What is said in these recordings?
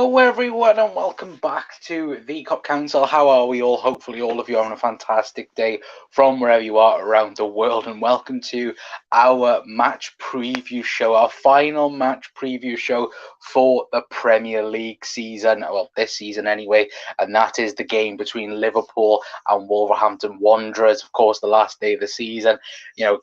Hello everyone and welcome back to the Cup Council. How are we all? Hopefully all of you are having a fantastic day from wherever you are around the world, and welcome to our match preview show, our final match preview show for the Premier League season, well this season anyway, and that is the game between Liverpool and Wolverhampton Wanderers. Of course, the last day of the season.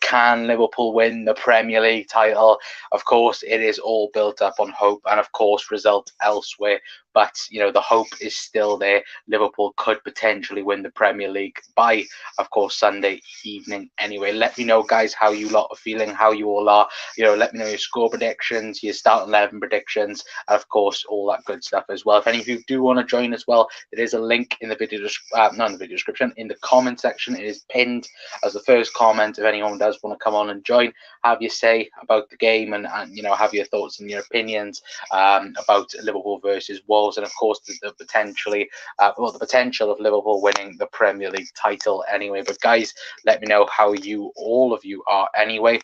Can Liverpool win the Premier League title? Of course, it is all built up on hope and, of course, result elsewhere. But, the hope is still there. Liverpool could potentially win the Premier League by, of course, Sunday evening. Anyway, let me know, guys, how you lot are feeling, how you all are. Let me know your score predictions, your start 11 predictions, and, of course, all that good stuff as well. If any of you do want to join as well, there is a link in the video, not in the video description, in the comment section. It is pinned as the first comment. If anyone does want to come on and join, have your say about the game and have your thoughts and your opinions about Liverpool versus Wolves, and of course the potential of Liverpool winning the Premier League title anyway. But guys, let me know how all of you are anyway.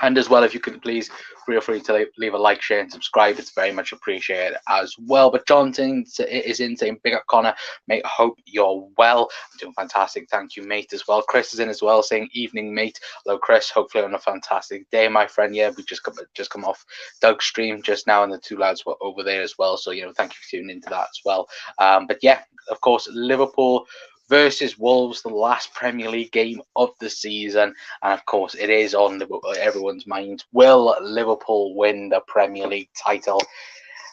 And as well, if you could please feel free to leave a like, share, and subscribe. It's very much appreciated as well. But Jonathan is in saying, big up Connor, mate. Hope you're well. I'm doing fantastic. Thank you, mate, as well. Chris is in as well, saying, evening, mate. Hello, Chris. Hopefully on a fantastic day, my friend. Yeah, we just come off Doug's stream just now, and the two lads were over there as well. So, thank you for tuning into that as well. But yeah, of course, Liverpool versus Wolves, the last Premier League game of the season, and of course it is on everyone's mind. Will Liverpool win the Premier League title?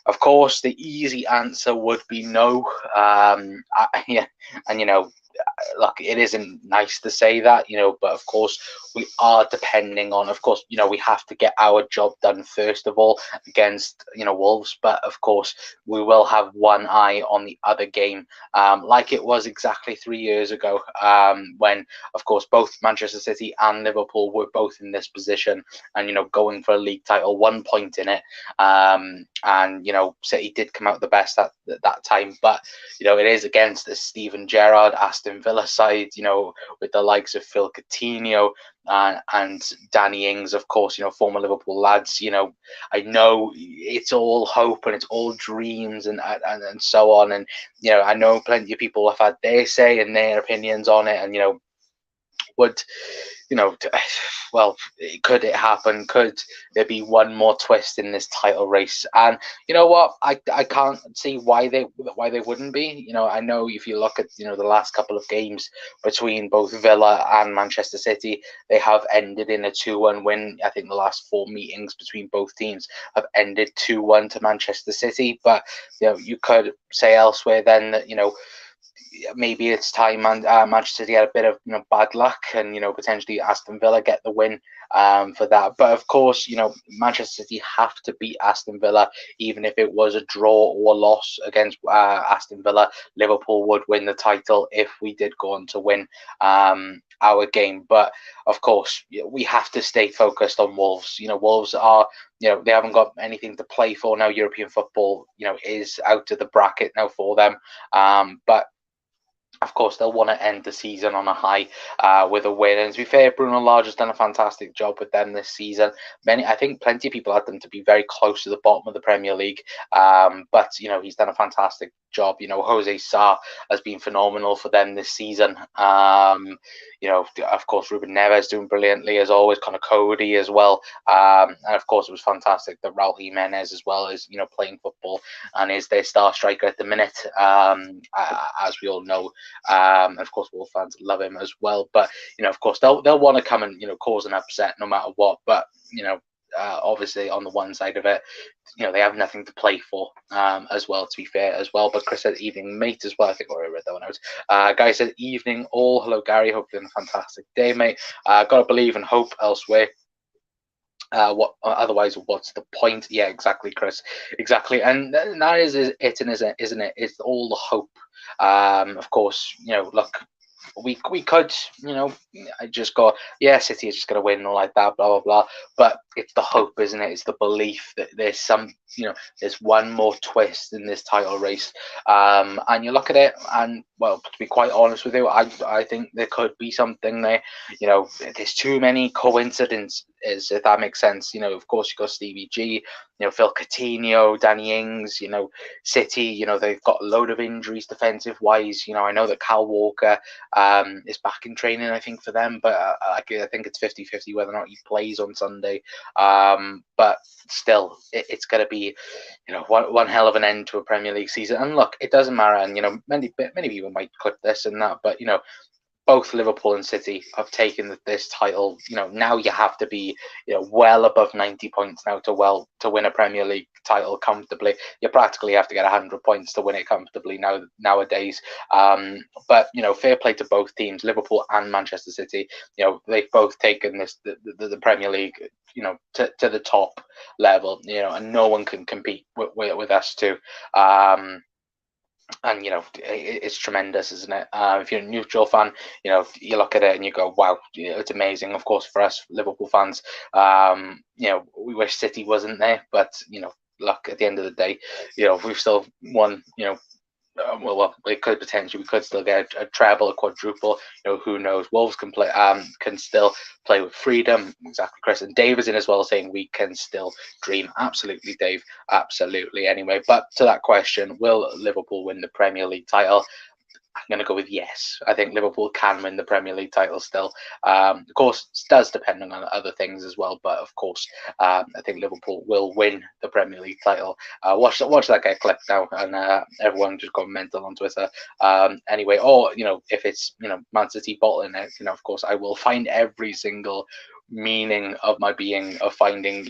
Of course, the easy answer would be no. Look, it isn't nice to say that, but of course we are depending on, of course, we have to get our job done first of all against, Wolves. But of course, we will have one eye on the other game, like it was exactly 3 years ago, when, of course, both Manchester City and Liverpool were both in this position and, going for a league title, 1 point in it. And, City did come out the best at that time, but, it is against the Steven Gerrard Aston Villa side, with the likes of Phil Coutinho and Danny Ings, of course, former Liverpool lads. I know it's all hope and it's all dreams and so on. And, I know plenty of people have had their say and their opinions on it. And, would, well, could it happen? Could there be one more twist in this title race? And you know what? I can't see why they wouldn't be. I know if you look at the last couple of games between both Villa and Manchester City, they have ended in a 2-1 win. I think the last 4 meetings between both teams have ended 2-1 to Manchester City. But you could say elsewhere then that maybe it's time, and Manchester City had a bit of bad luck, and potentially Aston Villa get the win for that. But of course, Manchester City have to beat Aston Villa, even if it was a draw or loss against Aston Villa. Liverpool would win the title if we did go on to win our game. But of course, we have to stay focused on Wolves. Wolves are, they haven't got anything to play for now. European football, is out of the bracket now for them. But of course, they'll want to end the season on a high with a win. And to be fair, Bruno Lage has done a fantastic job with them this season. I think plenty of people had them to be very close to the bottom of the Premier League. But, he's done a fantastic job. Jose Sarr has been phenomenal for them this season. Of course, Ruben Neves doing brilliantly as always. Connor Cody as well. And of course, it was fantastic that Raul Jimenez as well is, playing football and is their star striker at the minute, as we all know. Of course, Wolves fans love him as well. But of course, they'll want to come and cause an upset no matter what. But obviously, on the one side of it, they have nothing to play for as well, to be fair as well. But Chris said evening, mate, as well. I think I already read that one out. Guy said evening all. Hello, Gary. Hope you're having a fantastic day, mate. Gotta believe and hope elsewhere. Otherwise, what's the point? Yeah, exactly, Chris. Exactly. And that is it, isn't it? It's all the hope. Of course, look, we could, I just go, yeah, City is just going to win and all like that, blah, blah, blah. But it's the hope, isn't it? It's the belief that there's some, there's one more twist in this title race. And you look at it, and well, to be quite honest with you, I think there could be something there. There's too many coincidences, if that makes sense. Of course, you've got Stevie G, Phil Coutinho, Danny Ings, City, they've got a load of injuries defensive wise. I know that Cal Walker is back in training, I think, for them, but I think it's 50-50 whether or not he plays on Sunday. But still, it's going to be, one hell of an end to a Premier League season. And look, it doesn't matter. And many people might clip this and that, but both Liverpool and City have taken this title. Now you have to be, well above 90 points now to win a Premier League title comfortably. You practically have to get 100 points to win it comfortably nowadays. But fair play to both teams, Liverpool and Manchester City. They've both taken the Premier League, to the top level. And no one can compete with us too. And it's tremendous, isn't it? If you're a neutral fan, you look at it and you go, wow, it's amazing. Of course, for us Liverpool fans, we wish City wasn't there, but look, at the end of the day, we've still won, well, we could still get a treble, a quadruple. Who knows? Wolves can still play with freedom. Exactly, Chris, and Dave is in as well, saying we can still dream. Absolutely, Dave. Absolutely. Anyway, but to that question, will Liverpool win the Premier League title? I'm going to go with yes. I think Liverpool can win the Premier League title still. Of course, it does depend on other things as well. But of course, I think Liverpool will win the Premier League title. Watch that get clipped now, and everyone just got mental on Twitter. Anyway, or if it's Man City bottling it, of course, I will find every single meaning of my being of finding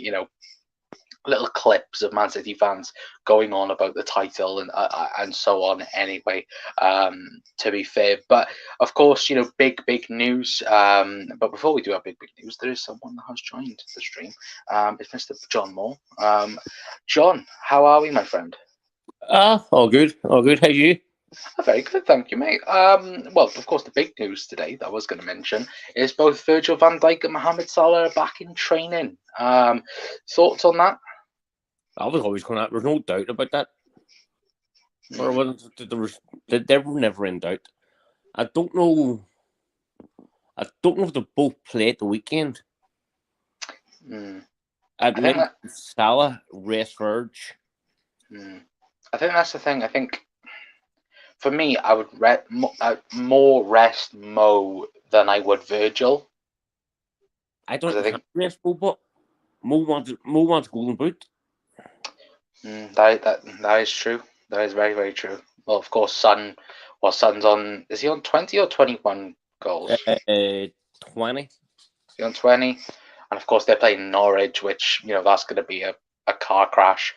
little clips of Man City fans going on about the title and so on. Anyway, to be fair, but of course, big news. But before we do our big news, there is someone that has joined the stream. It's Mr. John Moore. John, how are we, my friend? All good. How are you? Very good, thank you, mate. Well, of course, the big news today that I was going to mention is both Virgil van Dijk and Mohamed Salah are back in training. Thoughts on that? I was always going to. There's no doubt about that. Or they were never in doubt. I don't know if they both play at the weekend. I'd think Salah rest Verge. I think that's the thing. I think for me, I would more rest Mo than I would Virgil. I don't think rest Mo, but Mo wants golden boot. That is true. That is very, very true. Well, of course, Son's on. Is he on 20 or 21 goals? 20. Is he on 20? And of course, they're playing Norwich, which that's going to be a car crash,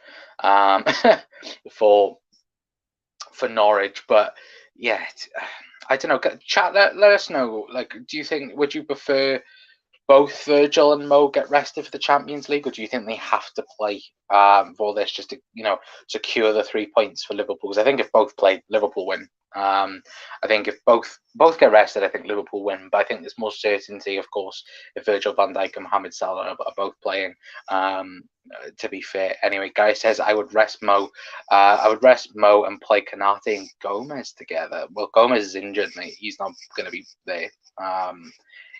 for Norwich. But yeah, I don't know. Chat. Let us know. Like, would you prefer both Virgil and Mo get rested for the Champions League, or do you think they have to play for this just to secure the 3 points for Liverpool? Because I think if both play, Liverpool win. I think if both get rested, I think Liverpool win. But I think there's more certainty, of course, if Virgil van Dijk and Mohamed Salah are both playing. To be fair, anyway, Guy says I would rest Mo. I would rest Mo and play Kanate and Gomez together. Well, Gomez is injured, mate. He's not going to be there.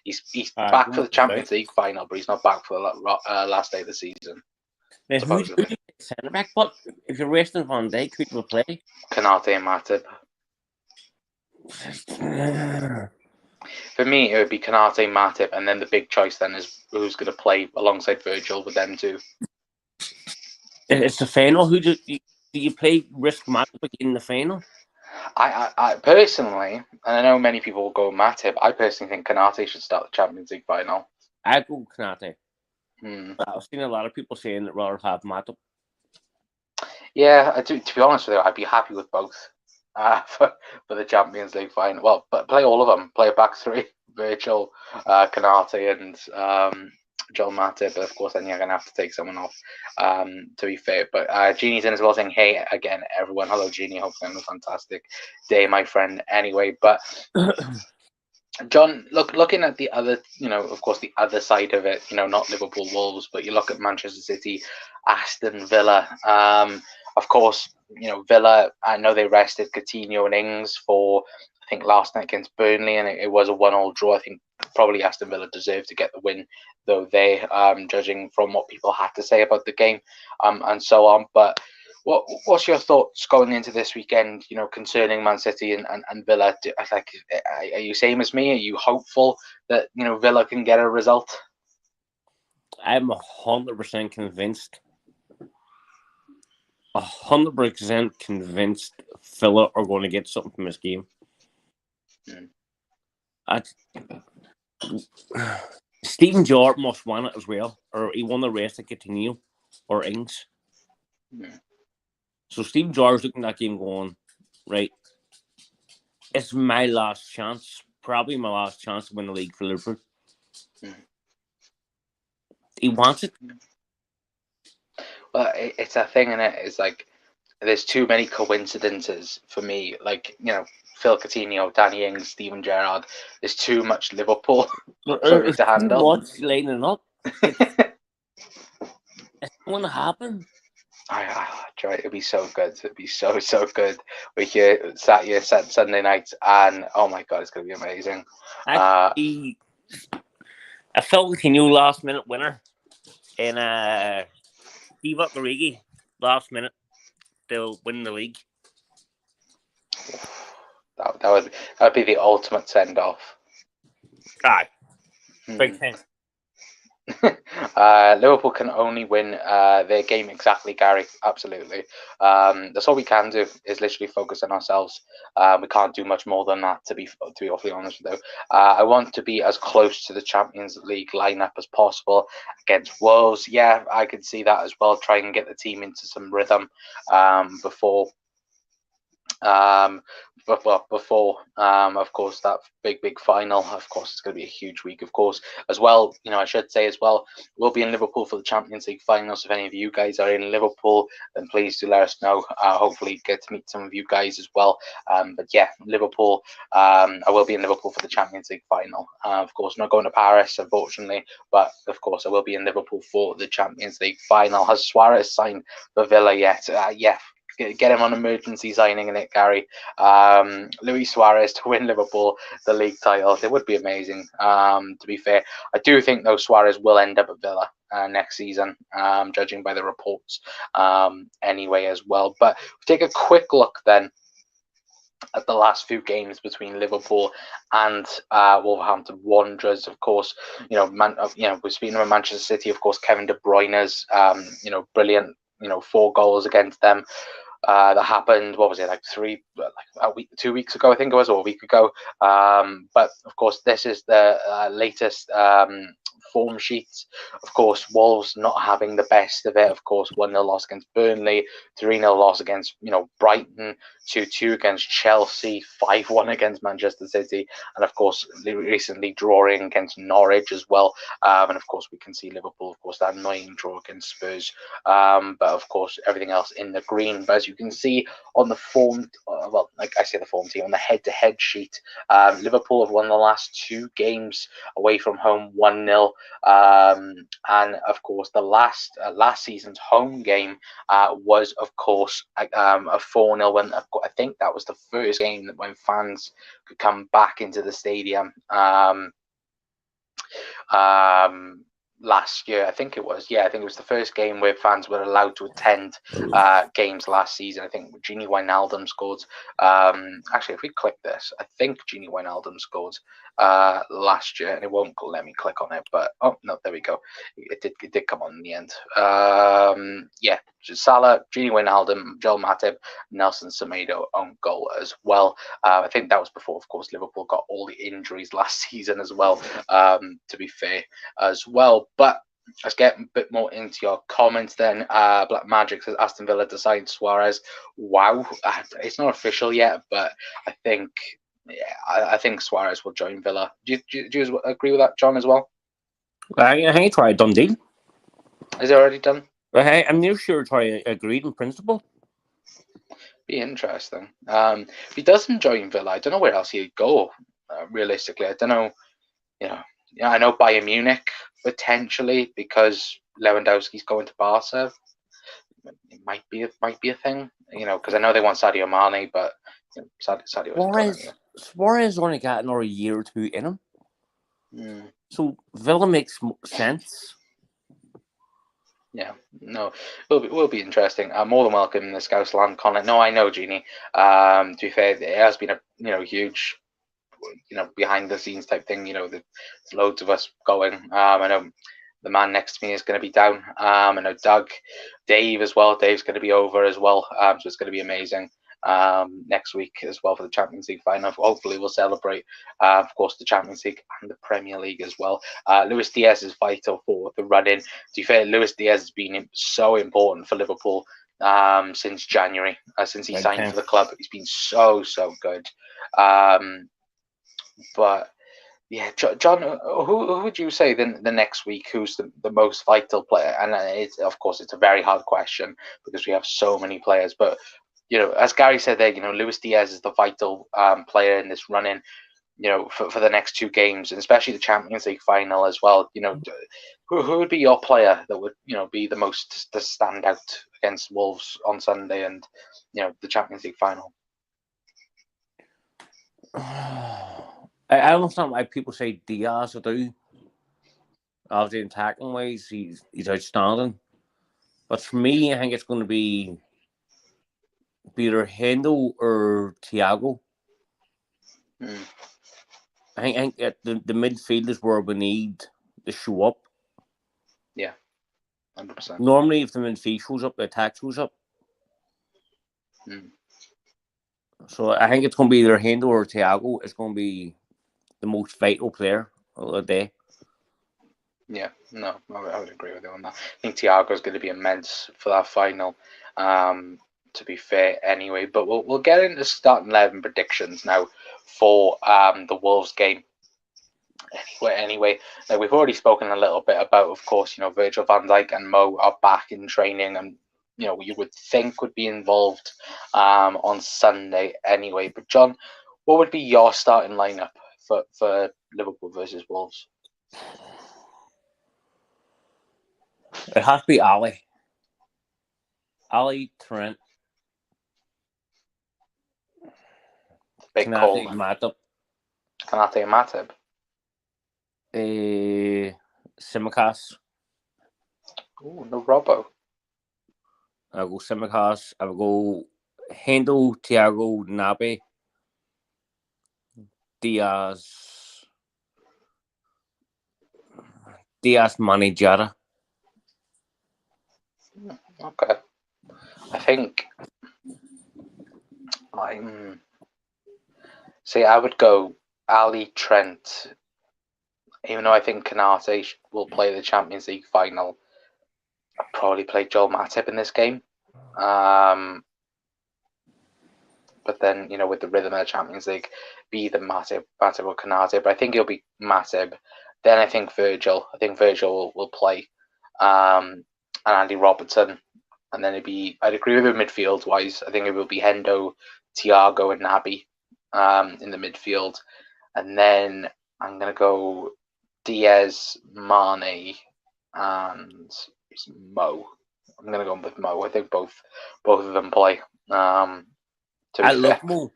He's back for the Champions League final, but he's not back for the last day of the season. Now, who's centre back? But if you're resting Van Dijk, who will play? Kanate and Matip. For me, it would be Kanate, Matip, and then the big choice then is who's going to play alongside Virgil with them two. It's the final. Who do you play? Risk Matip in the final? I personally, and I know many people will go Matip, I personally think Kanate should start the Champions League final. I go Kanate. I've seen a lot of people saying that rather have Matip. Yeah, I do. To be honest with you, I'd be happy with both for the Champions League final. Well, but play all of them. Play a back three: Virgil, Kanate, and Joel Matip. But of course, then you're going to have to take someone off. To be fair, but Jeannie's in as well, saying, "Hey again, everyone. Hello, Jeannie. Hope you're having a fantastic day, my friend." Anyway, but John, looking at the other, of course, the other side of it, not Liverpool, Wolves, but you look at Manchester City, Aston Villa. Of course, Villa. I know they rested Coutinho and Ings for, I think, last night against Burnley, and it was a 1-1 draw. I think probably Aston Villa deserved to get the win, though they, judging from what people had to say about the game, and so on. But what's your thoughts going into this weekend, concerning Man City and Villa? Are you same as me? Are you hopeful that, Villa can get a result? I'm 100% convinced. 100% convinced Villa are going to get something from this game. Steven Gerrard must win it as well, or he won the rest of Coutinho or Ings. So Steven Gerrard's looking at that game going, right, it's my last chance, probably my last chance to win the league for Liverpool. He wants it. Well, it's a thing, and it's like there's too many coincidences for me. Like, Phil Coutinho, Danny Ings, Steven Gerrard. There's too much Liverpool for me to handle. What's lining up? It's going to happen. It'd be so good. It'd be so good. We here Sunday night, and oh my god, it's gonna be amazing. A Phil Coutinho last minute winner, and Steve Origi last minute they'll win the league. That would be the ultimate send off. Aye, big time. Liverpool can only win their game exactly, Gary. Absolutely. That's all we can do is literally focus on ourselves. We can't do much more than that, to be awfully honest with you. I want to be as close to the Champions League lineup as possible against Wolves. Yeah, I could see that as well. Try and get the team into some rhythm before, of course, that big final. Of course, it's going to be a huge week, of course, as well. I should say as well, we'll be in Liverpool for the Champions League final. So if any of you guys are in Liverpool, then please do let us know. Hopefully get to meet some of you guys as well. But yeah, Liverpool, I will be in Liverpool for the Champions League final. Of course, not going to Paris, unfortunately, but of course I will be in Liverpool for the Champions League final. Has Suarez signed for Villa yet? Yeah. Get him on emergency signing in it, Gary. Luis Suarez to win Liverpool the league title. It would be amazing. To be fair, I do think though Suarez will end up at Villa next season, judging by the reports. Anyway, as well. But take a quick look then at the last few games between Liverpool and Wolverhampton Wanderers. Of course, we're speaking about Manchester City. Of course, Kevin De Bruyne's, brilliant, 4 goals against them. That happened, what was it, like 2 weeks ago, I think it was, or a week ago. But of course, this is the latest form sheets. Of course, Wolves not having the best of it. Of course, 1-0 loss against Burnley, 3-0 loss against Brighton, 2-2 against Chelsea, 5-1 against Manchester City, and of course recently drawing against Norwich as well. And of course we can see Liverpool, of course, that annoying draw against Spurs. But of course everything else in the green. But as you can see on the form, the form team on the head-to-head sheet, Liverpool have won the last 2 games away from home 1-0. And of course the last season's home game was of course a 4-0 when I think that was the first game when fans could come back into the stadium last year. I think it was the first game where fans were allowed to attend games last season. I think Gini Wijnaldum scored. Actually, if we click this, I think Gini Wijnaldum scored last year, and it won't let me click on it. But oh no, there we go. It did come on in the end. Salah, Gini Wijnaldum, Joel Matip, Nelson Semedo own goal as well. I think that was before, of course, Liverpool got all the injuries last season as well. To be fair, as well. But let's get a bit more into your comments then. Black Magic says Aston Villa decides Suarez. Wow, it's not official yet, but I think Suarez will join Villa. Do you agree with that, John, as well? I think it's already done deal. Is it already done? I'm near sure it's already agreed in principle. Be interesting. If he doesn't join Villa, I don't know where else he'd go. realistically. I don't know. Yeah, I know Bayern Munich potentially because Lewandowski's going to Barca. It might be a thing, because I know they want Sadio Mane, but Sadio isn't going anywhere. Suarez only got another year or two in him, So Villa makes sense. Yeah, no, will be interesting. I'm more than welcome in the Scouse land comment. No, I know, Jeannie. To be fair, it has been a huge, behind the scenes type thing. There's loads of us going. I know the man next to me is going to be down. I know Doug, Dave as well. Dave's going to be over as well. So it's going to be amazing. Next week as well for the Champions League final. Hopefully we'll celebrate, of course, the Champions League and the Premier League as well. Luis Diaz is vital for the run-in. To be fair, Luis Diaz has been so important for Liverpool since January, since he signed for the club. He's been so good. But yeah, John, who would you say the next week who's the most vital player? And of course it's a very hard question because we have so many players. But as Gary said there, Luis Diaz is the vital player in this run-in. For the next two games, and especially the Champions League final as well. Who would be your player that would be the most to stand out against Wolves on Sunday and the Champions League final? I understand why people say Diaz or do. Obviously, in tackling ways, he's outstanding. But for me, I think it's going to be either Hendo or Thiago. I think the midfield is where we need to show up. Yeah, 100%. Normally, if the midfield shows up, the attack shows up. So I think it's going to be either Hendo or Thiago. It's going to be the most vital player of the day. Yeah, no, I would agree with you on that. I think Thiago is going to be immense for that final. To be fair, anyway, but we'll get into starting 11 predictions now for the Wolves game. Anyway, now we've already spoken a little bit about, of course, Virgil van Dijk and Mo are back in training, and you would think would be involved on Sunday anyway. But John, what would be your starting lineup for Liverpool versus Wolves? It has to be Ali, Trent, Konate and Matip. Tsimikas. Oh, no Robbo. I'll go Tsimikas. I'll go Hendo, Thiago, Naby, Diaz, Mane, Jara. Okay. I think I would go Ali, Trent, even though I think Konate will play the Champions League final. I'd probably play Joel Matip in this game. But then, with the rhythm of the Champions League, be either Matip or Konate. But I think it'll be Matip. Then I think Virgil. Will play. And Andy Robertson. And then I'd agree with him midfield wise. I think it will be Hendo, Thiago, and Naby in the midfield. And then I'm going to go Diaz, Mane, and Mo. I'm going to go with Mo. I think both of them play. I love Mo.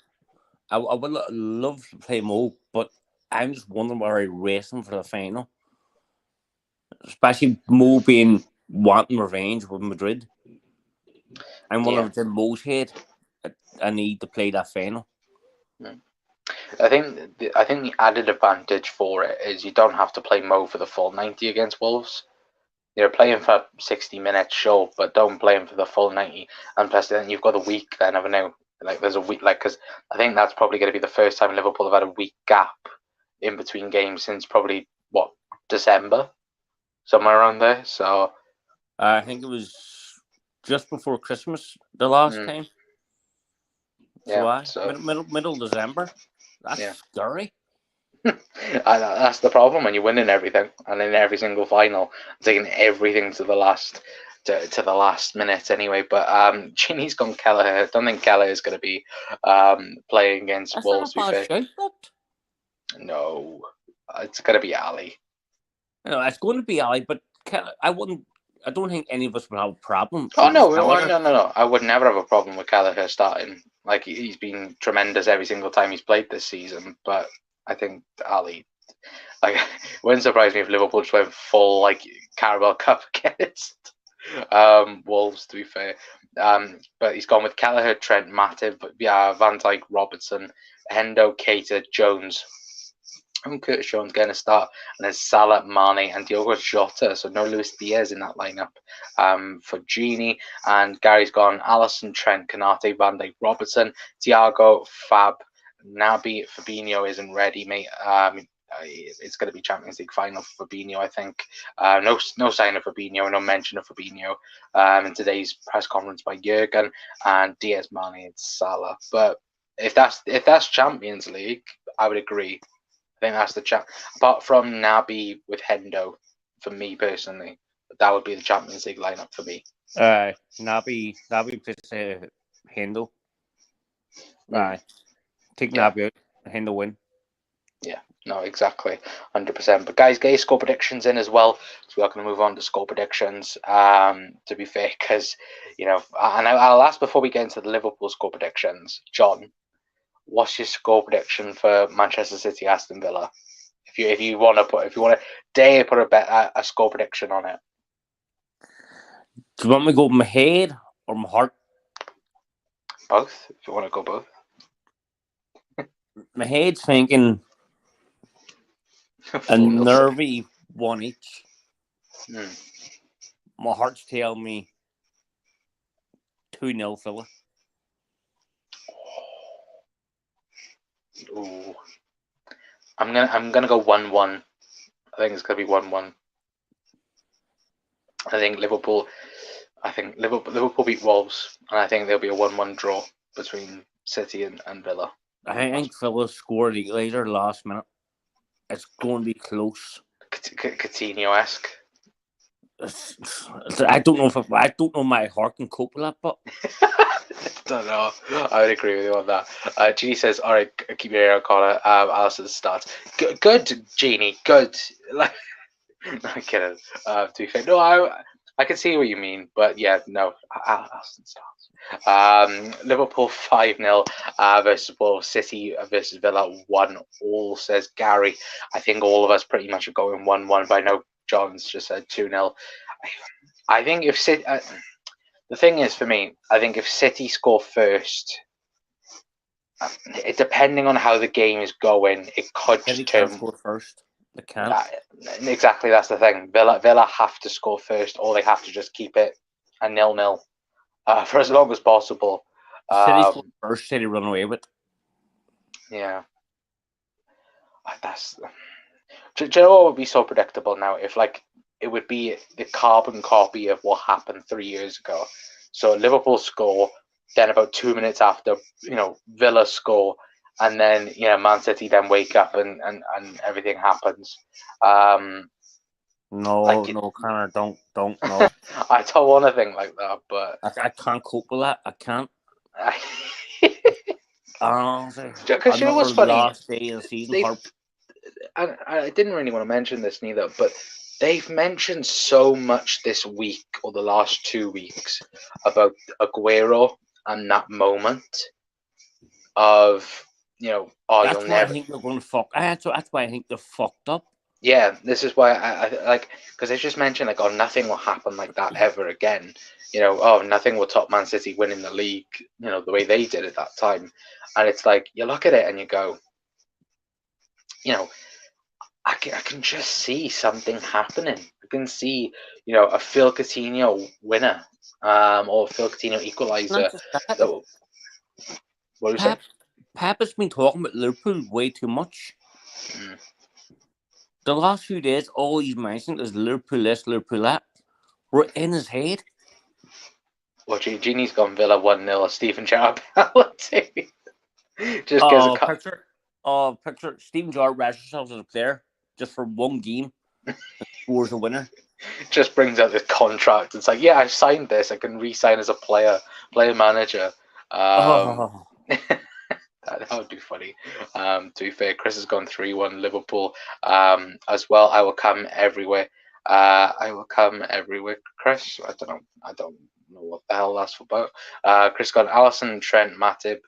I would love to play Mo, but I'm just wondering where I race him for the final. Especially Mo wanting revenge with Madrid. I'm wondering if it's in Mo's head. I need to play that final. I think the added advantage for it is you don't have to play Mo for the full 90 against Wolves. You're playing for 60 minutes, sure, but don't play him for the full 90. And plus, then you've got a week then of now. There's a week, because I think that's probably going to be the first time Liverpool have had a week gap in between games since probably, December? Somewhere around there. So I think it was just before Christmas the last time. So middle December. That's scary. That's the problem when you're winning everything and in every single final, taking everything to the last minute anyway. But Ginny's gone Kelleher. I don't think Kelleher is going to be playing against Wolves. No, it's gonna be Ali. It's going to be Ali, but I wouldn't. I don't think any of us would have a problem Oh if it was no, Gallagher. no! I would never have a problem with Gallagher starting. Like he's been tremendous every single time he's played this season. But I think Ali, like, it wouldn't surprise me if Liverpool just went full like Carabao Cup against Wolves. To be fair, but he's gone with Gallagher, Trent, Matip, Van Dijk, Robertson, Hendo, Keita, Jones. And Curtis Jones getting a start, and then Salah, Mane, and Diogo Jota. So no Luis Diaz in that lineup for Gini. And Gary's gone Alisson, Trent, Kanate, Van Dijk, Robertson, Thiago, Fab, Naby. Fabinho isn't ready, mate. It's going to be Champions League final for Fabinho, I think. No sign of Fabinho, no mention of Fabinho in today's press conference by Jurgen, and Diaz, Mane, and Salah. But if that's Champions League, I would agree. I think that's the chat. Apart from Naby with Hendo, for me personally, that would be the Champions League lineup for me. Naby plays Hendo. Take Naby out, Hendo win. Yeah, no, exactly, 100%. But guys, get your score predictions in as well. So we are going to move on to score predictions. To be fair, because and I'll ask before we get into the Liverpool score predictions, John. What's your score prediction for Manchester City Aston Villa? If you want to dare put a score prediction on it. Do you want me to go with my head or my heart? Both. If you want to go both. My head's thinking a nervy one each. My heart's telling me 2-0 Villa. Ooh. I'm gonna go 1-1. I think it's gonna be 1-1. I think Liverpool beat Wolves, and I think there'll be a 1-1 draw between City and Villa. I think Villa scored the equaliser last minute. It's going to be close. Coutinho-esque. I don't know my heart can cope with that, but don't know. I would agree with you on that. Jeannie says, "All right, keep your ear on corner." Alison starts. Good, Jeannie. Good. Like, I'm kidding. To be fair, no, I can see what you mean, but yeah, no. Alison starts. Liverpool 5-0 versus Wolves. City versus Villa 1-1, says Gary. I think all of us pretty much are going 1-1, but I know John's just said 2-0. I think if City. The thing is, for me, I think if City score first, depending on how the game is going, it could just turn. Score first. They can't. Exactly, that's the thing. Villa have to score first, or they have to just keep it a 0-0 for as long as possible. City score first, City run away with. Yeah, that's. Do you know what would be so predictable now? If it would be the carbon copy of what happened 3 years ago. So Liverpool score, then about 2 minutes after, Villa score, and then Man City then wake up and everything happens. No, Connor, don't no. I don't want to think like that, but I can't cope with that. I can't. Because you know what's funny? Last day of the season, and I didn't really want to mention this neither, but they've mentioned so much this week or the last 2 weeks about Aguero and that moment of that's why I think they're going to fuck. That's why I think they're fucked up. Yeah, this is why I like, because they just mentioned nothing will happen like that ever again. Nothing will top Man City winning the league. The way they did at that time, and it's like you look at it and you go, I can just see something happening. I can see, a Phil Coutinho winner, or Phil Coutinho equaliser. What do you say? Pep has been talking about Liverpool way too much. The last few days, all he's mentioned is Liverpool this, Liverpool that. We're in his head. Well, Genie's gone Villa 1-0. Stephen Gerrard penalty. Just gets picture Stephen Gerrard registers as a player just for one game and scores a winner. Just brings out this contract. It's like, yeah, I've signed this. I can re-sign as a player manager. That's That would be funny. To be fair, Chris has gone 3-1 Liverpool as well. I will come everywhere. I will come everywhere, Chris. I don't know what the hell that's about. Chris got Alisson, Trent, Matip,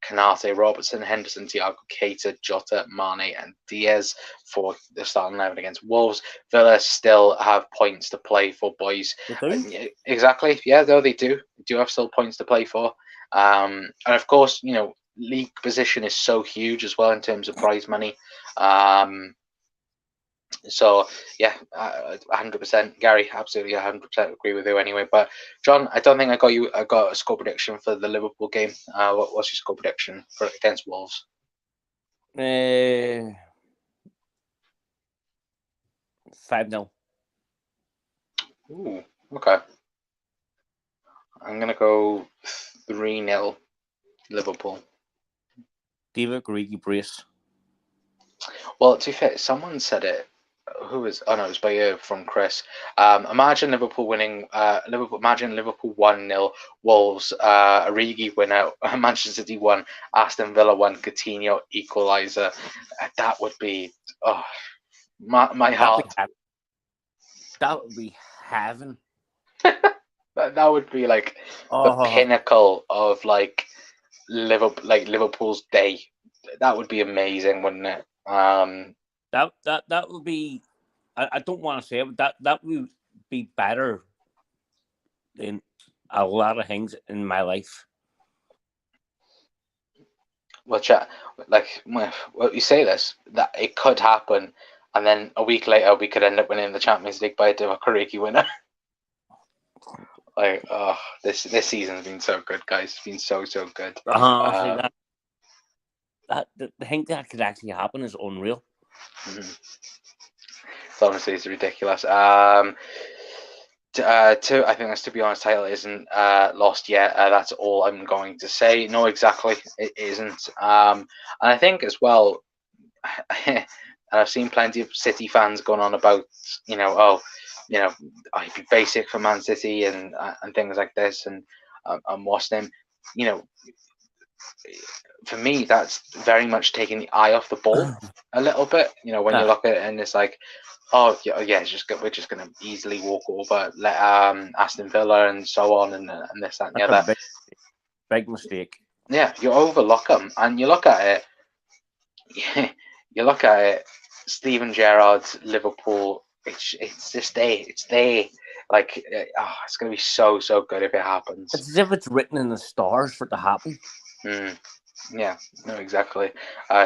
Kanate, Robertson, Henderson, Thiago, Keita, Jota, Mane, and Diaz for the starting 11 against Wolves. Villa still have points to play for, boys. Exactly. Yeah, though they do. They do have still points to play for. And of course, league position is so huge as well in terms of prize money. So yeah, 100%, Gary, absolutely 100% agree with you. Anyway, but John, I don't think I got a score prediction for the Liverpool game. What's your score prediction for against Wolves? 5-0. Ooh, okay. I'm gonna go 3-0 Liverpool. David Origi brace. Well, to be fair, someone said it. Who was? Oh no, it was by from Chris. Imagine Liverpool winning. Imagine Liverpool 1-0. Wolves. Origi winner. Manchester City 1. Aston Villa 1. Coutinho equaliser. That would be. Oh, my heart. That would be heaven. That would be like the pinnacle of like Liverpool's day. That would be amazing, wouldn't it? That would be. I don't want to say it, but that would be better than a lot of things in my life. Well, chat, like, well, you say this, that it could happen, and then a week later we could end up winning the Champions League by a Kariki winner. Like, oh, this season's been so good, guys. It's been so good. The thing that could actually happen is unreal. Honestly, it's ridiculous. I think that's, to be honest, title isn't lost yet. That's all I'm going to say. No, exactly, it isn't. And I think as well, and I've seen plenty of City fans going on about, I'd be basic for Man City and things like this, and watch them. For me, that's very much taking the eye off the ball a little bit. When you look at it and it's like, oh yeah, we're just going to easily walk over Aston Villa and so on and this, that, and the other. Big mistake. Yeah, you overlook them, and you look at it. Steven Gerrard's Liverpool. It's just there. It's there. Like, it's going to be so good if it happens. It's as if it's written in the stars for it to happen. Yeah, no, exactly.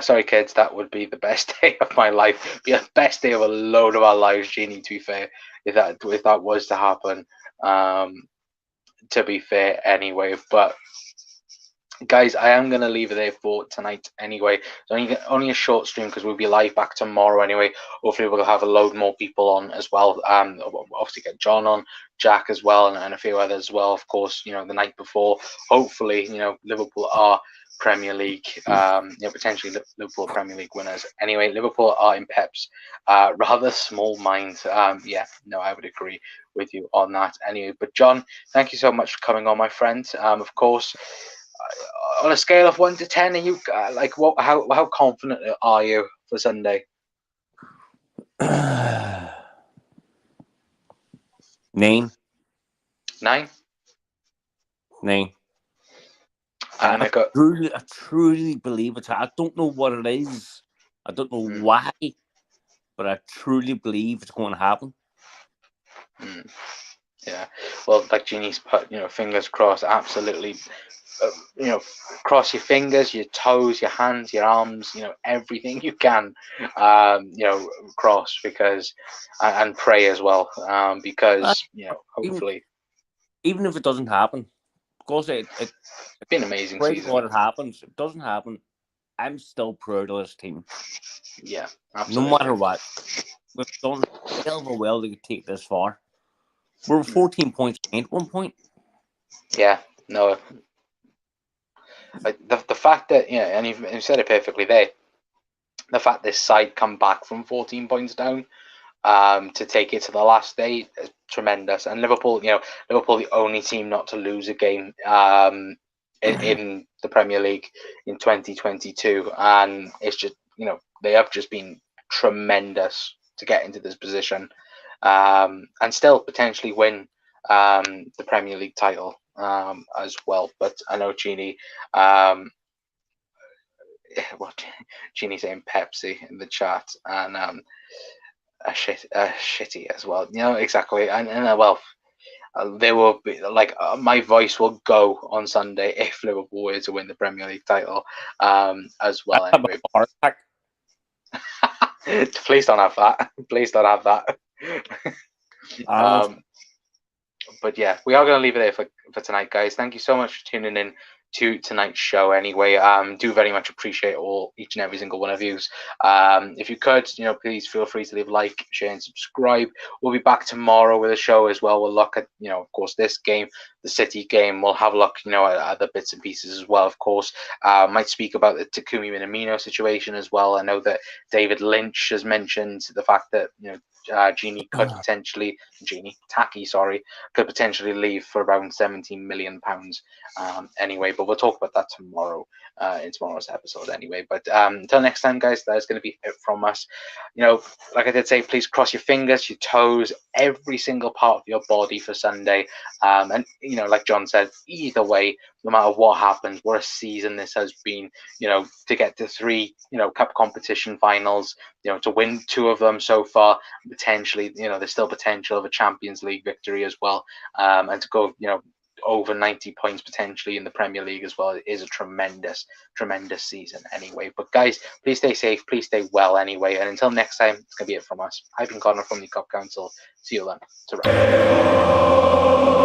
Sorry, kids, that would be the best day of my life. Be the best day of a load of our lives, Genie, to be fair, if that was to happen. To be fair, anyway. But guys, I am going to leave it there for tonight anyway. It's only a short stream because we'll be live back tomorrow anyway. Hopefully we'll have a load more people on as well. Obviously get John on, Jack as well, and a few others as well, of course, the night before. Hopefully, Liverpool are Premier League, potentially Liverpool Premier League winners. Anyway, Liverpool are in Pep's rather small mind. I would agree with you on that anyway. But John, thank you so much for coming on, my friend. Of course, on a scale of 1 to 10, are you like what? How confident are you for Sunday? 9. 9. 9. I truly believe it. I don't know what it is. I don't know why, but I truly believe it's going to happen. Yeah. Well, like Genie's put, fingers crossed. Absolutely. Cross your fingers, your toes, your hands, your arms, everything you can, cross because, and pray as well, because, hopefully. Even if it doesn't happen, of course, it's been an amazing season. What happens, if it doesn't happen, I'm still proud of this team. Yeah, absolutely. No matter what. We've done a hell of a well to take this far. We're 14 points at one point. Yeah, no. The fact that, and you've said it perfectly there, the fact this side come back from 14 points down to take it to the last day is tremendous. And Liverpool, Liverpool the only team not to lose a game in the Premier League in 2022, and it's just, they have just been tremendous to get into this position, and still potentially win the Premier League title as well. But I know Genie, well, Genie's saying Pepsi in the chat, and shitty as well. Exactly, and well, there will be my voice will go on Sunday if Liverpool were to win the Premier League title, as well. Anyway, please don't have that. Please don't have that. But yeah, we are going to leave it there for tonight, guys. Thank you so much for tuning in to tonight's show. Anyway, do very much appreciate each and every single one of you. If you could, please feel free to leave a like, share, and subscribe. We'll be back tomorrow with a show as well. We'll look at, of course, this game, the City game. We'll have a look, at other bits and pieces as well. Of course, might speak about the Takumi Minamino situation as well. I know that David Lynch has mentioned the fact that Genie could potentially could potentially leave for around £17 million. Anyway, but we'll talk about that tomorrow in tomorrow's episode. Anyway, but until next time, guys, that is going to be it from us. Like I did say, please cross your fingers, your toes, every single part of your body for Sunday. And like John said, either way, no matter what happens, what a season this has been. To get to 3 cup competition finals, to win 2 of them so far, potentially, there's still potential of a Champions League victory as well, and to go, over 90 points potentially in the Premier League as well. It is a tremendous season anyway. But guys, please stay safe, please stay well anyway, and until next time, it's gonna be it from us. I've been Connor from the Cup Council. See you then. Ta-ra.